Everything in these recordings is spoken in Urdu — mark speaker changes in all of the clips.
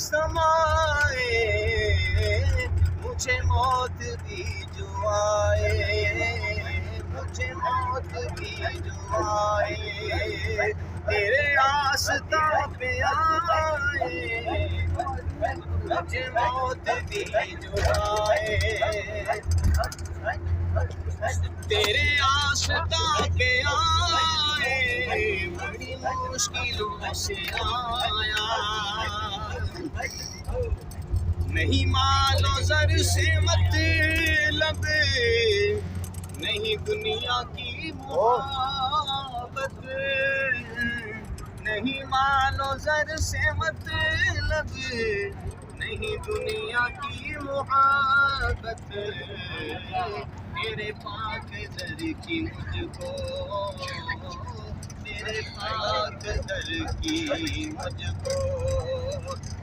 Speaker 1: سمائے مجھے موت بھی جو آئے مجھے موت بھی جو آئے تیرے آستاں پہ آئے مجھے موت بھی جو آئے تیرے آستاں پہ آئے بڑی مشکلوں سے آیا نہیں مال و زر سے مطلب نہیں دنیا کی محبت نہیں مال و زر سے مطلب نہیں دنیا کی محبت تیرے پاک در کی مجھ کو تیرے پاک در کی مجھ کو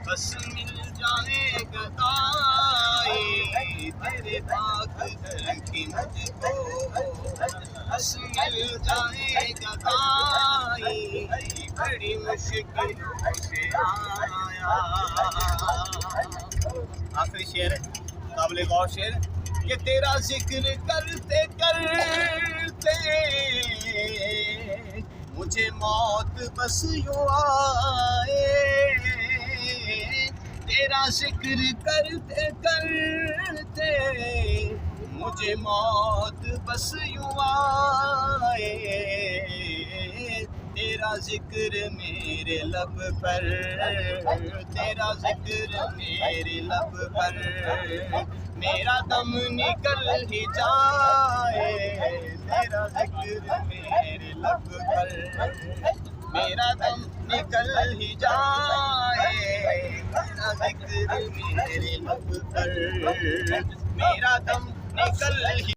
Speaker 1: بس مل جائے گدائی تیرے پاک در کی مجھ کو بس مل جائے گدائی بڑی مشکلوں سے آیا آخری شعر قابل غور شعر کہ تیرا ذکر کرتے کرتے مجھے موت بس یوں آئے تیرا ذکر کرتے کرتے مجھے موت بس یوں آئے تیرا ذکر میرے لب پر تیرا ذکر میرے لب پر میرا دم نکل ہی جائے تیرا ذکر میرے لب پر میرا دم نکل ہی جائے تیرا ذکر میرے لب پر میرا دم نکل ہی